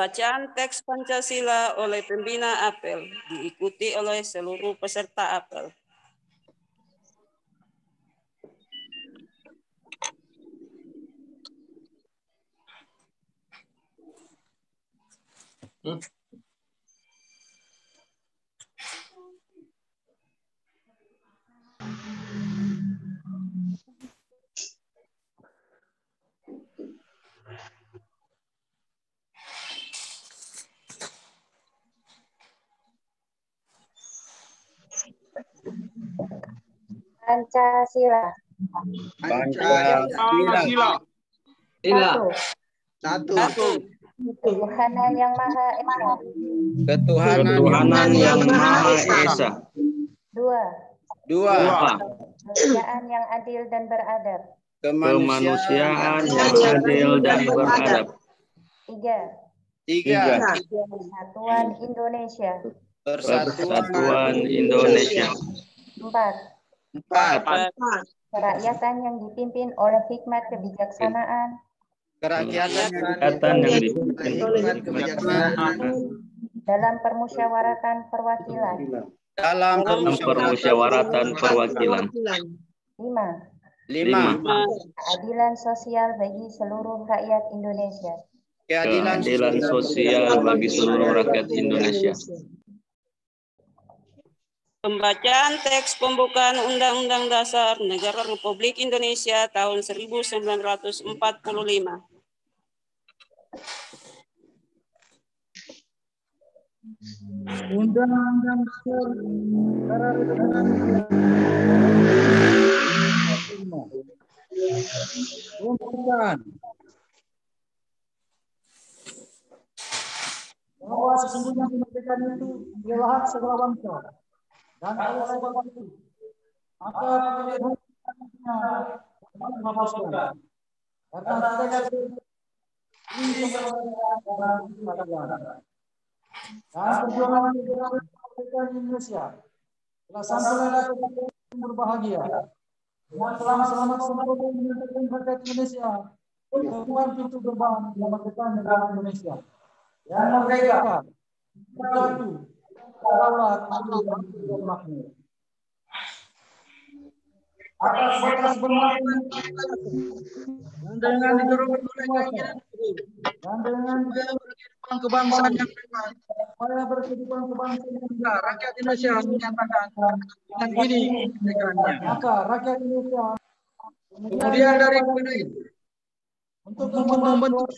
Pembacaan teks Pancasila oleh pembina apel diikuti oleh seluruh peserta apel. Pancasila. Pancasila. Satu. Ketuhanan yang Maha Esa. Ketuhanan yang Maha Esa. Dua. Dua. Kemanusiaan yang adil dan beradab. Kemanusiaan yang adil dan beradab. Tiga. Tiga. Persatuan Indonesia. Persatuan Indonesia. Empat. Empat. Kerakyatan yang dipimpin oleh hikmat kebijaksanaan. Kerakyatan yang dipimpin oleh hikmat kebijaksanaan. Dalam permusyawaratan perwakilan. Dalam permusyawaratan perwakilan. Lima. 5. Keadilan sosial bagi seluruh rakyat Indonesia. Keadilan sosial bagi seluruh rakyat Indonesia. Pembacaan teks pembukaan Undang-Undang Dasar Negara Republik Indonesia tahun 1945. Undang-Undang Dasar Negara Republik Pembukaan bahwa sesungguhnya kemerdekaan itu ialah hak segala bangsa dan kalau segala bangsa maka pilihannya dihapuskan karena tidak ini dan perjuangan kemerdekaan Indonesia telah sampai yang berbahagia dan telah selamat sampai menyatakan rakyat Indonesia keluar pintu gerbang kemerdekaan negara Indonesia yang merdeka, bersatu, berdaulat, dan makmur. Atas batas bermakna dan dengan didorong oleh keinginan dan dengan kehidupan kebangsaan yang memang pada berkehidupan kebangsaan yang benar, rakyat Indonesia menyatakan dengan ini kemerdekaannya. Maka rakyat Indonesia kemudian daripada itu untuk membentuk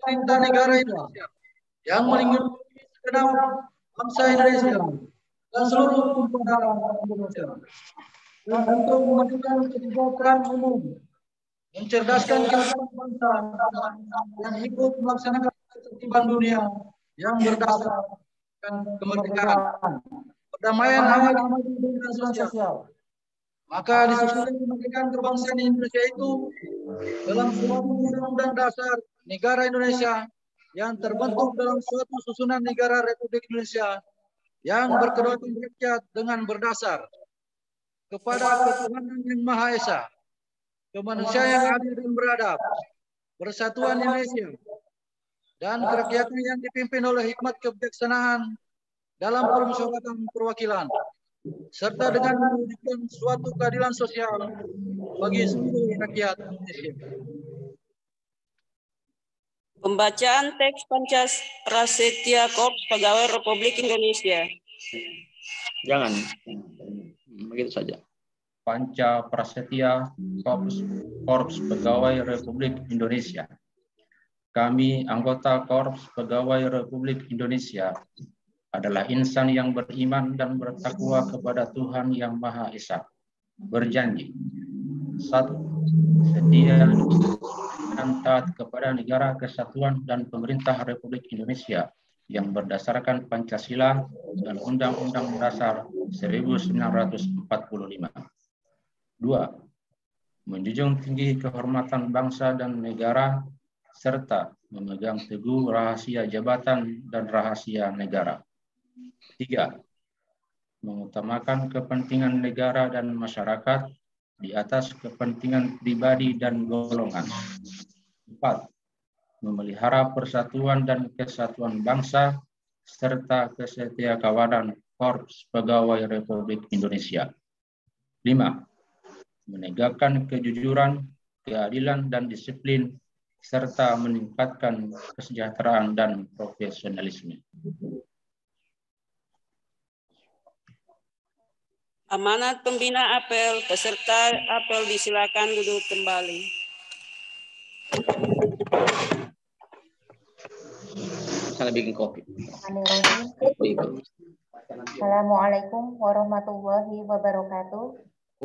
pemerintah negara Indonesia yang melindungi segenap bangsa Indonesia dan seluruh tumpah Indonesia dan untuk memajukan kesejahteraan umum, mencerdaskan kehidupan bangsa dan ikut melaksanakan ketertiban dunia yang berdasarkan kemerdekaan, perdamaian, keadilan dan sosial. Maka disusun kemerdekaan kebangsaan Indonesia itu dalam suatu undang-undang dasar negara Indonesia yang terbentuk dalam suatu susunan negara Republik Indonesia yang berkedaulatan rakyat dengan berdasar kepada ketuhanan yang Maha Esa, kemanusiaan yang adil dan beradab, persatuan Indonesia, dan kerakyatan yang dipimpin oleh hikmat kebijaksanaan dalam permusyawaratan perwakilan, serta dengan mewujudkan suatu keadilan sosial bagi seluruh rakyat Indonesia. Pembacaan teks Prasetya Korps Pegawai Republik Indonesia. Jangan. Begitu saja. Panca Prasetya Korps Pegawai Republik Indonesia. Kami anggota Korps Pegawai Republik Indonesia adalah insan yang beriman dan bertakwa kepada Tuhan Yang Maha Esa. Berjanji. 1. Setia dan taat kepada negara kesatuan dan pemerintah Republik Indonesia yang berdasarkan Pancasila dan Undang-Undang Dasar 1945. 2. Menjunjung tinggi kehormatan bangsa dan negara serta memegang teguh rahasia jabatan dan rahasia negara. 3. Mengutamakan kepentingan negara dan masyarakat di atas kepentingan pribadi dan golongan. 4. memelihara persatuan dan kesatuan bangsa, serta kesetiakawanan Korps Pegawai Republik Indonesia. 5. Menegakkan kejujuran, keadilan, dan disiplin, serta meningkatkan kesejahteraan dan profesionalisme. Amanat pembina apel, peserta apel disilakan duduk kembali. Salah bikin kopi. Bismillahirrahmanirrahim. Assalamualaikum warahmatullahi wabarakatuh.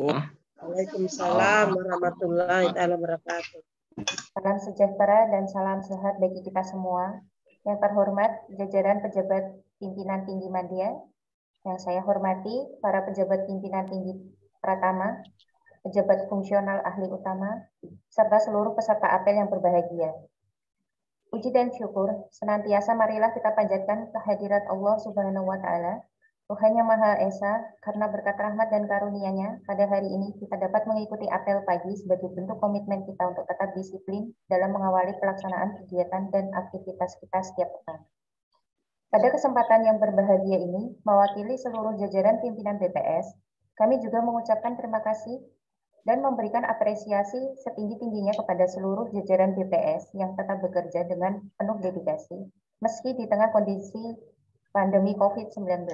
Waalaikumsalam warahmatullahi wabarakatuh. Salam sejahtera dan salam sehat bagi kita semua. Yang terhormat jajaran pejabat pimpinan tinggi media, yang saya hormati para pejabat pimpinan tinggi pratama, pejabat fungsional ahli utama, serta seluruh peserta apel yang berbahagia. Puji dan syukur senantiasa marilah kita panjatkan kehadirat Allah Subhanahu wa Ta'ala, Tuhan yang Maha Esa, karena berkat rahmat dan karunia-Nya, pada hari ini kita dapat mengikuti apel pagi sebagai bentuk komitmen kita untuk tetap disiplin dalam mengawali pelaksanaan kegiatan dan aktivitas kita setiap pekan. Pada kesempatan yang berbahagia ini, mewakili seluruh jajaran pimpinan BPS, kami juga mengucapkan terima kasih dan memberikan apresiasi setinggi-tingginya kepada seluruh jajaran BPS yang tetap bekerja dengan penuh dedikasi, meski di tengah kondisi pandemi COVID-19.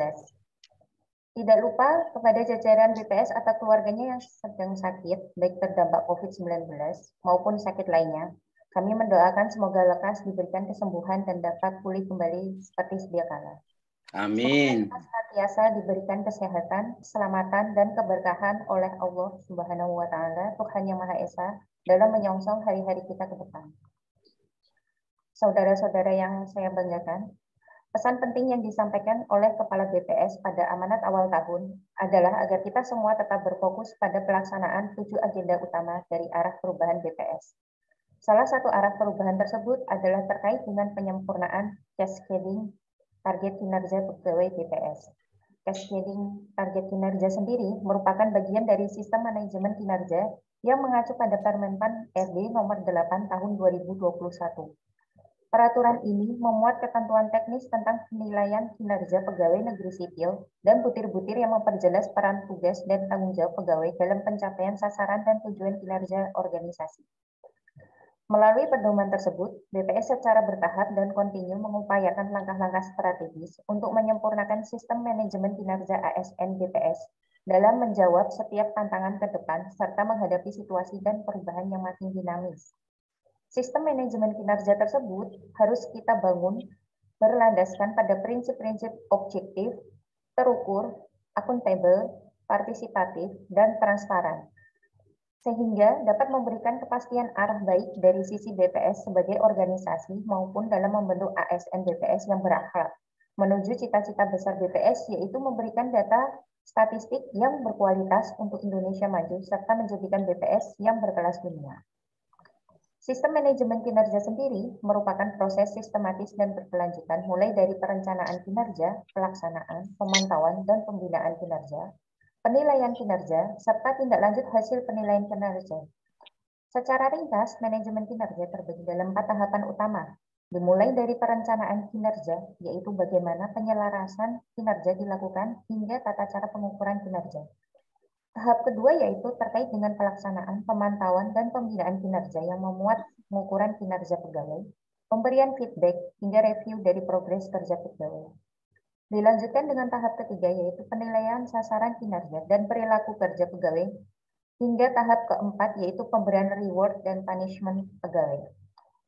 Tidak lupa kepada jajaran BPS atau keluarganya yang sedang sakit, baik terdampak COVID-19 maupun sakit lainnya. Kami mendoakan semoga lekas diberikan kesembuhan dan dapat pulih kembali seperti sedia kala. Amin. Semoga senantiasa diberikan kesehatan, keselamatan, dan keberkahan oleh Allah Subhanahu wa Ta'ala, Tuhan yang Maha Esa, dalam menyongsong hari-hari kita ke depan. Saudara-saudara yang saya banggakan, pesan penting yang disampaikan oleh Kepala BPS pada amanat awal tahun adalah agar kita semua tetap berfokus pada pelaksanaan 7 agenda utama dari arah perubahan BPS. Salah satu arah perubahan tersebut adalah terkait dengan penyempurnaan cascading target kinerja pegawai BPS. Cascading target kinerja sendiri merupakan bagian dari sistem manajemen kinerja yang mengacu pada Permenpan RB nomor 8 tahun 2021. Peraturan ini memuat ketentuan teknis tentang penilaian kinerja pegawai negeri sipil dan butir-butir yang memperjelas peran tugas dan tanggung jawab pegawai dalam pencapaian sasaran dan tujuan kinerja organisasi. Melalui pedoman tersebut, BPS secara bertahap dan kontinu mengupayakan langkah-langkah strategis untuk menyempurnakan sistem manajemen kinerja ASN BPS dalam menjawab setiap tantangan ke depan serta menghadapi situasi dan perubahan yang makin dinamis. Sistem manajemen kinerja tersebut harus kita bangun berlandaskan pada prinsip-prinsip objektif, terukur, akuntabel, partisipatif, dan transparan, sehingga dapat memberikan kepastian arah baik dari sisi BPS sebagai organisasi maupun dalam membentuk ASN BPS yang berakhlak, menuju cita-cita besar BPS yaitu memberikan data statistik yang berkualitas untuk Indonesia maju serta menjadikan BPS yang berkelas dunia. Sistem manajemen kinerja sendiri merupakan proses sistematis dan berkelanjutan mulai dari perencanaan kinerja, pelaksanaan, pemantauan, dan pembinaan kinerja, penilaian kinerja, serta tindak lanjut hasil penilaian kinerja. Secara ringkas, manajemen kinerja terbagi dalam 4 tahapan utama, dimulai dari perencanaan kinerja, yaitu bagaimana penyelarasan kinerja dilakukan hingga tata cara pengukuran kinerja. Tahap kedua yaitu terkait dengan pelaksanaan, pemantauan, dan pembinaan kinerja yang memuat pengukuran kinerja pegawai, pemberian feedback, hingga review dari progres kerja pegawai. Dilanjutkan dengan tahap ketiga yaitu penilaian sasaran kinerja dan perilaku kerja pegawai, hingga tahap keempat yaitu pemberian reward dan punishment pegawai.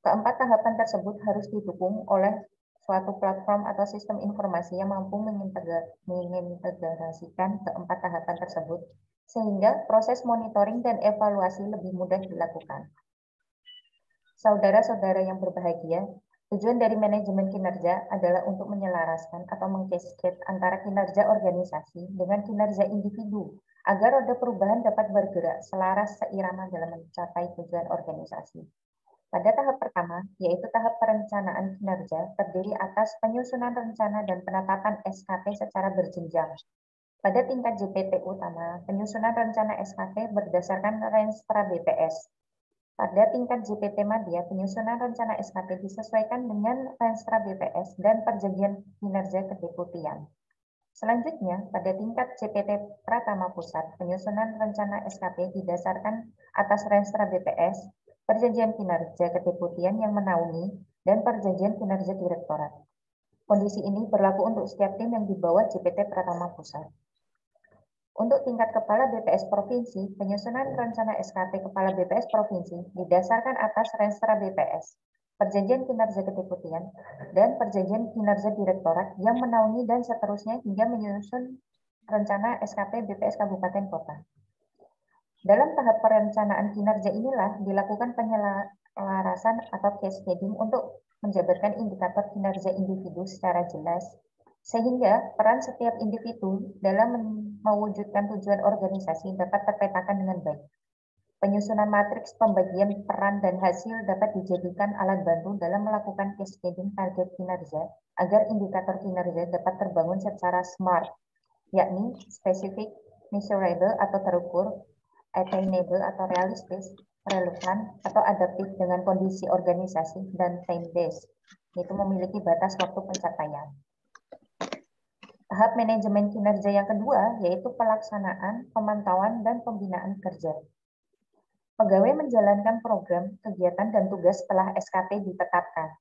Keempat tahapan tersebut harus didukung oleh suatu platform atau sistem informasi yang mampu mengintegrasikan keempat tahapan tersebut, sehingga proses monitoring dan evaluasi lebih mudah dilakukan. Saudara-saudara yang berbahagia, tujuan dari manajemen kinerja adalah untuk menyelaraskan atau mengcascade antara kinerja organisasi dengan kinerja individu, agar roda perubahan dapat bergerak selaras seirama dalam mencapai tujuan organisasi. Pada tahap pertama, yaitu tahap perencanaan kinerja, terdiri atas penyusunan rencana dan penetapan SKP secara berjenjang. Pada tingkat JPT utama, penyusunan rencana SKP berdasarkan Renstra BPS. Pada tingkat JPT Madya, penyusunan rencana SKP disesuaikan dengan Renstra BPS dan Perjanjian Kinerja Kedeputian. Selanjutnya, pada tingkat JPT Pratama Pusat, penyusunan rencana SKP didasarkan atas Renstra BPS, Perjanjian Kinerja Kedeputian yang menaungi, dan Perjanjian Kinerja Direktorat. Kondisi ini berlaku untuk setiap tim yang di bawah JPT Pratama Pusat. Untuk tingkat Kepala BPS Provinsi, penyusunan rencana SKP Kepala BPS Provinsi didasarkan atas Renstra BPS, Perjanjian Kinerja Kedeputian, dan Perjanjian Kinerja Direktorat yang menaungi dan seterusnya hingga menyusun rencana SKP BPS Kabupaten Kota. Dalam tahap perencanaan kinerja inilah dilakukan penyelarasan atau cascading untuk menjabarkan indikator kinerja individu secara jelas, sehingga peran setiap individu dalam mewujudkan tujuan organisasi dapat terpetakan dengan baik. Penyusunan matriks pembagian peran dan hasil dapat dijadikan alat bantu dalam melakukan cascading target kinerja agar indikator kinerja dapat terbangun secara SMART, yakni spesifik, measurable atau terukur, attainable atau realistis, relevan atau adaptif dengan kondisi organisasi, dan time-based, yaitu memiliki batas waktu pencapaian. Tahap manajemen kinerja yang kedua yaitu pelaksanaan, pemantauan, dan pembinaan kerja. Pegawai menjalankan program, kegiatan, dan tugas setelah SKP ditetapkan.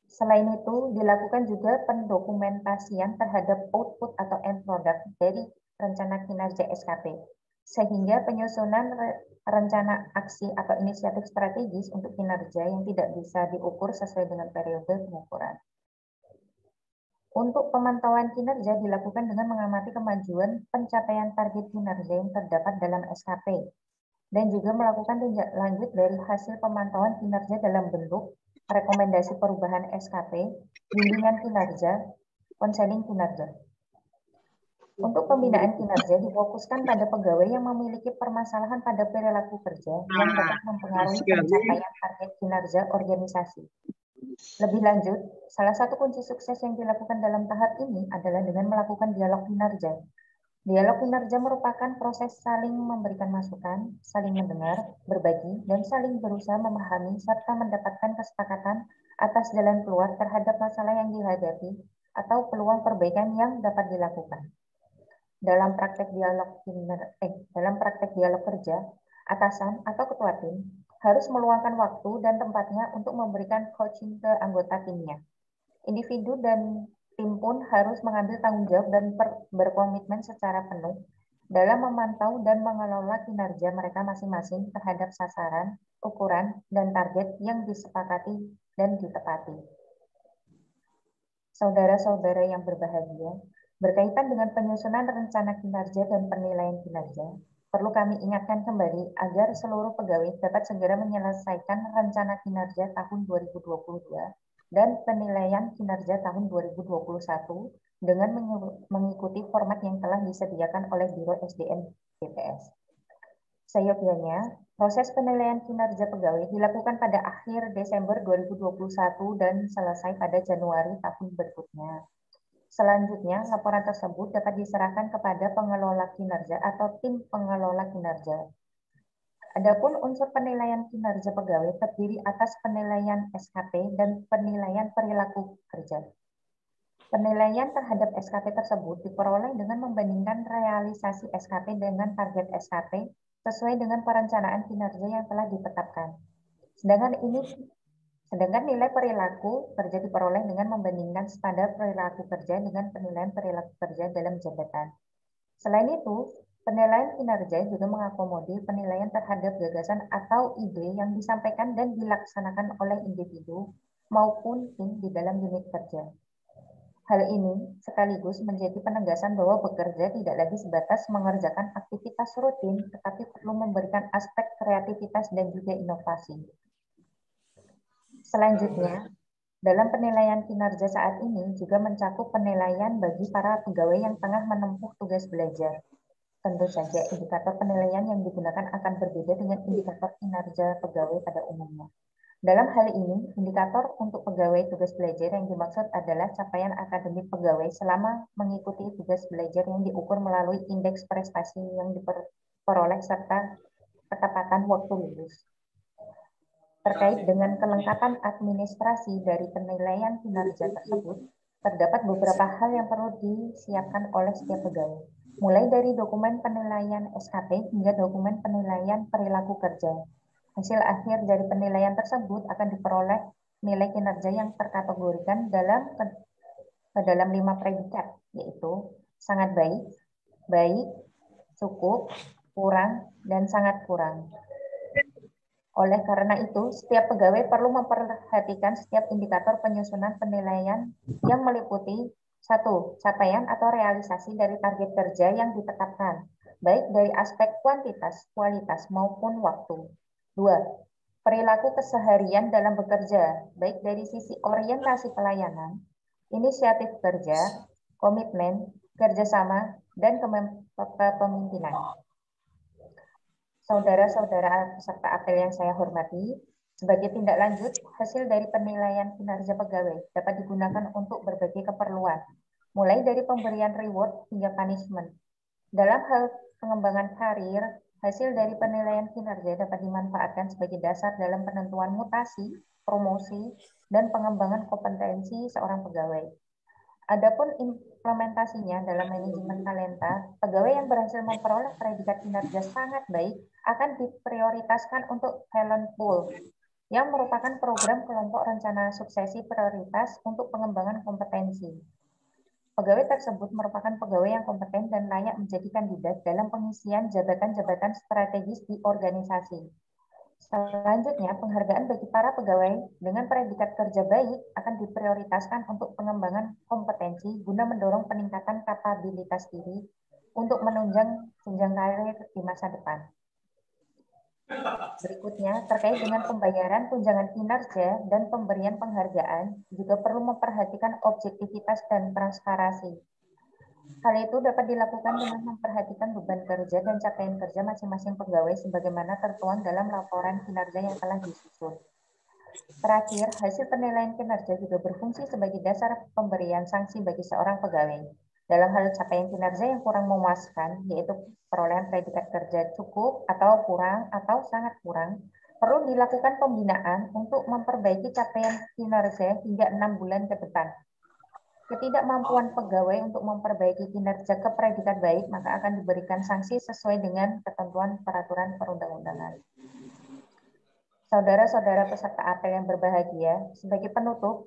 Selain itu, dilakukan juga pendokumentasian terhadap output atau end product dari rencana kinerja SKP, sehingga penyusunan rencana aksi atau inisiatif strategis untuk kinerja yang tidak bisa diukur sesuai dengan periode pengukuran. Untuk pemantauan kinerja dilakukan dengan mengamati kemajuan pencapaian target kinerja yang terdapat dalam SKP, dan juga melakukan tindak lanjut dari hasil pemantauan kinerja dalam bentuk rekomendasi perubahan SKP, bimbingan kinerja, konseling kinerja. Untuk pembinaan kinerja difokuskan pada pegawai yang memiliki permasalahan pada perilaku kerja yang dapat mempengaruhi pencapaian target kinerja organisasi. Lebih lanjut, salah satu kunci sukses yang dilakukan dalam tahap ini adalah dengan melakukan dialog kinerja. Dialog kinerja merupakan proses saling memberikan masukan, saling mendengar, berbagi, dan saling berusaha memahami serta mendapatkan kesepakatan atas jalan keluar terhadap masalah yang dihadapi atau peluang perbaikan yang dapat dilakukan. Dalam praktek dialog kerja, atasan atau ketua tim harus meluangkan waktu dan tempatnya untuk memberikan coaching ke anggota timnya. Individu dan tim pun harus mengambil tanggung jawab dan berkomitmen secara penuh dalam memantau dan mengelola kinerja mereka masing-masing terhadap sasaran, ukuran, dan target yang disepakati dan ditepati. Saudara-saudara yang berbahagia, berkaitan dengan penyusunan rencana kinerja dan penilaian kinerja, perlu kami ingatkan kembali agar seluruh pegawai dapat segera menyelesaikan rencana kinerja tahun 2022 dan penilaian kinerja tahun 2021 dengan mengikuti format yang telah disediakan oleh Biro SDM BPS. Seyogyanya, proses penilaian kinerja pegawai dilakukan pada akhir Desember 2021 dan selesai pada Januari tahun berikutnya. Selanjutnya, laporan tersebut dapat diserahkan kepada pengelola kinerja atau tim pengelola kinerja. Adapun unsur penilaian kinerja pegawai terdiri atas penilaian SKP dan penilaian perilaku kerja. Penilaian terhadap SKP tersebut diperoleh dengan membandingkan realisasi SKP dengan target SKP sesuai dengan perencanaan kinerja yang telah ditetapkan. Sedangkan nilai perilaku kerja diperoleh dengan membandingkan standar perilaku kerja dengan penilaian perilaku kerja dalam jabatan. Selain itu, penilaian kinerja juga mengakomodir penilaian terhadap gagasan atau ide yang disampaikan dan dilaksanakan oleh individu maupun tim di dalam unit kerja. Hal ini sekaligus menjadi penegasan bahwa bekerja tidak lagi sebatas mengerjakan aktivitas rutin, tetapi perlu memberikan aspek kreativitas dan juga inovasi. Selanjutnya, dalam penilaian kinerja saat ini juga mencakup penilaian bagi para pegawai yang tengah menempuh tugas belajar. Tentu saja indikator penilaian yang digunakan akan berbeda dengan indikator kinerja pegawai pada umumnya. Dalam hal ini, indikator untuk pegawai tugas belajar yang dimaksud adalah capaian akademik pegawai selama mengikuti tugas belajar yang diukur melalui indeks prestasi yang diperoleh serta ketepatan waktu lulus. Terkait dengan kelengkapan administrasi dari penilaian kinerja tersebut, terdapat beberapa hal yang perlu disiapkan oleh setiap pegawai, mulai dari dokumen penilaian SKP hingga dokumen penilaian perilaku kerja. Hasil akhir dari penilaian tersebut akan diperoleh nilai kinerja yang terkategorikan dalam 5 predikat, yaitu sangat baik, baik, cukup, kurang, dan sangat kurang. Oleh karena itu, setiap pegawai perlu memperhatikan setiap indikator penyusunan penilaian yang meliputi 1. Capaian atau realisasi dari target kerja yang ditetapkan, baik dari aspek kuantitas, kualitas, maupun waktu. 2. Perilaku keseharian dalam bekerja, baik dari sisi orientasi pelayanan, inisiatif kerja, komitmen, kerjasama, dan kepemimpinan. Saudara-saudara peserta apel yang saya hormati, sebagai tindak lanjut, hasil dari penilaian kinerja pegawai dapat digunakan untuk berbagai keperluan, mulai dari pemberian reward hingga punishment. Dalam hal pengembangan karir, hasil dari penilaian kinerja dapat dimanfaatkan sebagai dasar dalam penentuan mutasi, promosi, dan pengembangan kompetensi seorang pegawai. Adapun implementasinya dalam manajemen talenta, pegawai yang berhasil memperoleh predikat kinerja sangat baik akan diprioritaskan untuk talent pool, yang merupakan program kelompok rencana suksesi prioritas untuk pengembangan kompetensi. Pegawai tersebut merupakan pegawai yang kompeten dan layak menjadi kandidat dalam pengisian jabatan-jabatan strategis di organisasi. Selanjutnya, penghargaan bagi para pegawai dengan predikat kerja baik akan diprioritaskan untuk pengembangan kompetensi guna mendorong peningkatan kapabilitas diri untuk menunjang jenjang karir di masa depan. Berikutnya, terkait dengan pembayaran tunjangan kinerja dan pemberian penghargaan, juga perlu memperhatikan objektivitas dan transparansi. Hal itu dapat dilakukan dengan memperhatikan beban kerja dan capaian kerja masing-masing pegawai sebagaimana tertuang dalam laporan kinerja yang telah disusun. Terakhir, hasil penilaian kinerja juga berfungsi sebagai dasar pemberian sanksi bagi seorang pegawai. Dalam hal capaian kinerja yang kurang memuaskan, yaitu perolehan predikat kerja cukup atau kurang atau sangat kurang, perlu dilakukan pembinaan untuk memperbaiki capaian kinerja hingga 6 bulan ke depan. Ketidakmampuan pegawai untuk memperbaiki kinerja ke predikat baik, maka akan diberikan sanksi sesuai dengan ketentuan peraturan perundang-undangan. Saudara-saudara peserta apel yang berbahagia, sebagai penutup,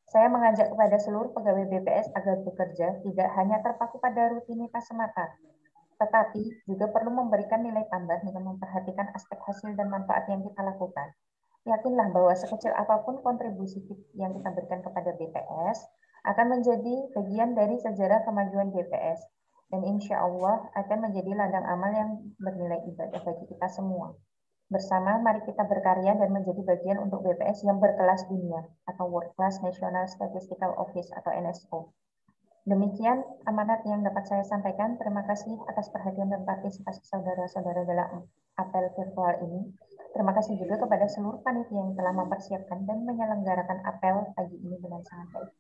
saya mengajak kepada seluruh pegawai BPS agar bekerja tidak hanya terpaku pada rutinitas semata, tetapi juga perlu memberikan nilai tambah dengan memperhatikan aspek hasil dan manfaat yang kita lakukan. Yakinlah bahwa sekecil apapun kontribusi yang kita berikan kepada BPS, akan menjadi bagian dari sejarah kemajuan BPS dan insya Allah akan menjadi ladang amal yang bernilai ibadah bagi kita semua. Bersama, mari kita berkarya dan menjadi bagian untuk BPS yang berkelas dunia atau World Class National Statistical Office atau NSO. Demikian amanat yang dapat saya sampaikan. Terima kasih atas perhatian dan partisipasi saudara-saudara dalam apel virtual ini. Terima kasih juga kepada seluruh panitia yang telah mempersiapkan dan menyelenggarakan apel pagi ini dengan sangat baik.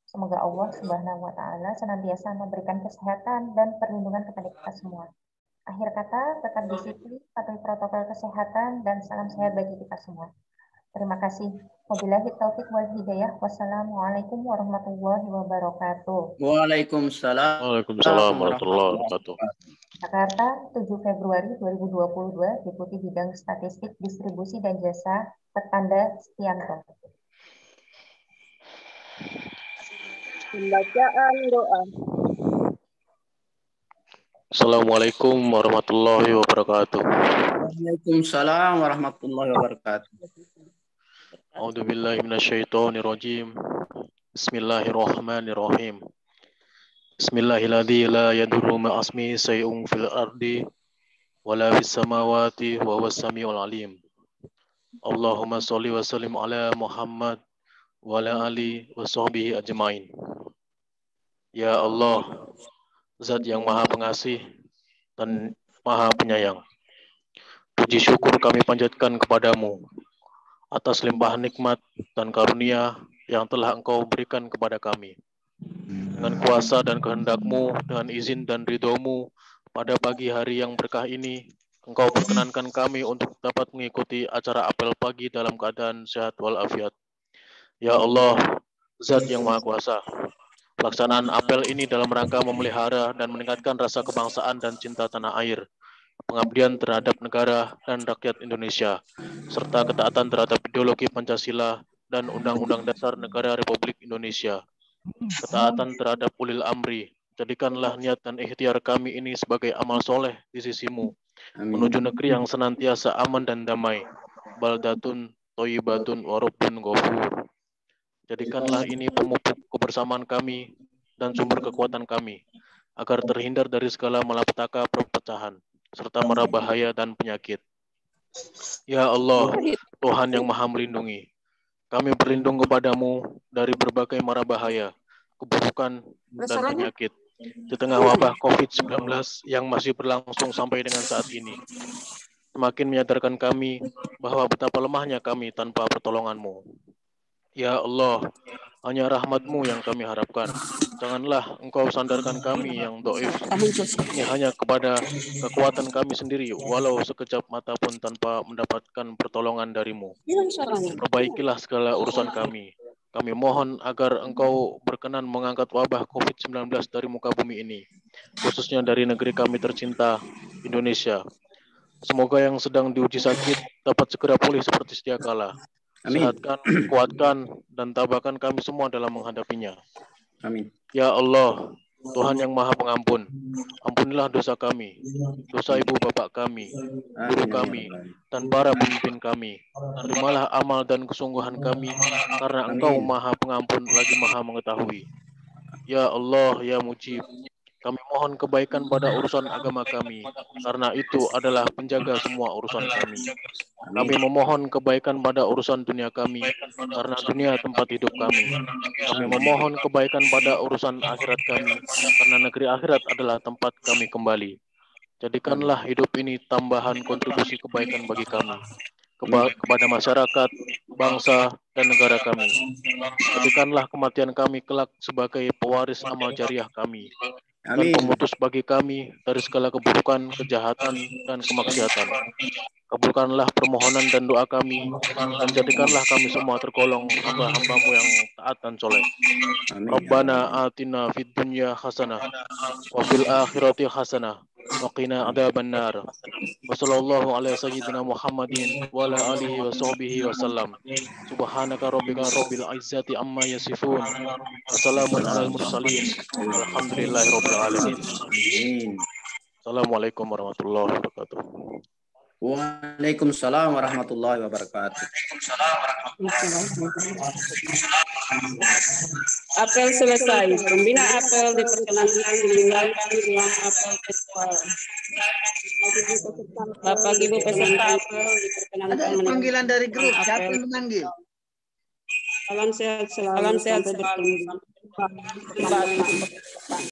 Semoga Allah Subhanahu wa Ta'ala senantiasa memberikan kesehatan dan perlindungan kepada kita semua. Akhir kata, tetap disiplin, patuhi protokol kesehatan, dan salam sehat bagi kita semua. Terima kasih. Wabillahi taufik wal hidayah. Wassalamualaikum warahmatullahi wabarakatuh. Waalaikumsalam. Waalaikumsalam warahmatullahi wabarakatuh. Jakarta, 7 Februari 2022, Deputi Bidang Statistik, Distribusi, dan Jasa, Petanda Setianto. Pembacaan doa. Assalamualaikum warahmatullahi wabarakatuh. Waalaikumsalam warahmatullahi wabarakatuh. A'udzu billahi minasyaitonir rajim. Bismillahirrahmanirrahim. Bismillahilladzi la yadurru ma asmi syai'un fil ardi wala fis samawati wa huwas samiul alim. Allahumma shalli wa sallim ala Muhammad wa ala ali wa sahbihi ajmain. Ya Allah, Zat yang Maha Pengasih dan Maha Penyayang, puji syukur kami panjatkan kepadamu atas limpahan nikmat dan karunia yang telah Engkau berikan kepada kami. Dengan kuasa dan kehendak-Mu, dengan izin dan ridho-Mu, pada pagi hari yang berkah ini, Engkau perkenankan kami untuk dapat mengikuti acara apel pagi dalam keadaan sehat walafiat. Ya Allah, Zat yang Maha Kuasa, pelaksanaan apel ini dalam rangka memelihara dan meningkatkan rasa kebangsaan dan cinta tanah air, pengabdian terhadap negara dan rakyat Indonesia, serta ketaatan terhadap ideologi Pancasila dan Undang-Undang Dasar Negara Republik Indonesia, ketaatan terhadap ulil amri. Jadikanlah niat dan ikhtiar kami ini sebagai amal soleh di sisimu, menuju negeri yang senantiasa aman dan damai, baldatun toyibatun warobun ghafur. Jadikanlah ini pemupuk kebersamaan kami dan sumber kekuatan kami, agar terhindar dari segala malapetaka perpecahan, serta mara bahaya dan penyakit. Ya Allah, Tuhan yang Maha Melindungi, kami berlindung kepadamu dari berbagai mara bahaya, keburukan, dan penyakit di tengah wabah COVID-19 yang masih berlangsung sampai dengan saat ini. Semakin menyadarkan kami bahwa betapa lemahnya kami tanpa pertolongan-Mu. Ya Allah, hanya rahmat-Mu yang kami harapkan. Janganlah Engkau sandarkan kami yang doif ini hanya kepada kekuatan kami sendiri, walau sekejap mata pun tanpa mendapatkan pertolongan dari-Mu. Perbaikilah segala urusan kami. Kami mohon agar Engkau berkenan mengangkat wabah COVID-19 dari muka bumi ini, khususnya dari negeri kami tercinta, Indonesia. Semoga yang sedang diuji sakit dapat segera pulih seperti sedia kala. Sehatkan, kuatkan, dan tabahkan kami semua dalam menghadapinya. Amin. Ya Allah, Tuhan yang Maha Pengampun, ampunilah dosa kami, dosa ibu bapak kami, guru kami, dan para pemimpin kami. Terimalah amal dan kesungguhan kami, karena Engkau Maha Pengampun lagi Maha Mengetahui. Ya Allah, ya Mujib, kami mohon kebaikan pada urusan agama kami, karena itu adalah penjaga semua urusan kami. Kami memohon kebaikan pada urusan dunia kami, karena dunia tempat hidup kami. Kami memohon kebaikan pada urusan akhirat kami, karena negeri akhirat adalah tempat kami kembali. Jadikanlah hidup ini tambahan kontribusi kebaikan bagi kami, kepada masyarakat, bangsa, dan negara kami. Jadikanlah kematian kami kelak sebagai pewaris amal jariah kami, dan pemutus bagi kami dari segala keburukan, kejahatan, dan kemaksiatan. Kabulkanlah permohonan dan doa kami, dan jadikanlah kami semua tergolong hamba-hambamu yang taat dan soleh. Rabbana atina fid dunya hasanah, wa fil akhirati hasanah, wa qina adzabannar. Wa sallallahu ala sayyidina Muhammadin wa ala alihi wa sahbihi wa sallam. Subhanaka rabbika rabbil izzati amma yasifun. Wassalamun alal mursalin. Walhamdulillahi rabbil alamin. Assalamualaikum warahmatullahi wabarakatuh. Waalaikumsalam warahmatullahi wabarakatuh. Apel selesai. Pembina apel diperkenankan meninggalkan ruang apel virtual. Bapak Ibu peserta apel diperkenankan Ada panggilan dari grup. Siapa yang memanggil? Salam sehat selalu. Salam sehat selalu. Kembali.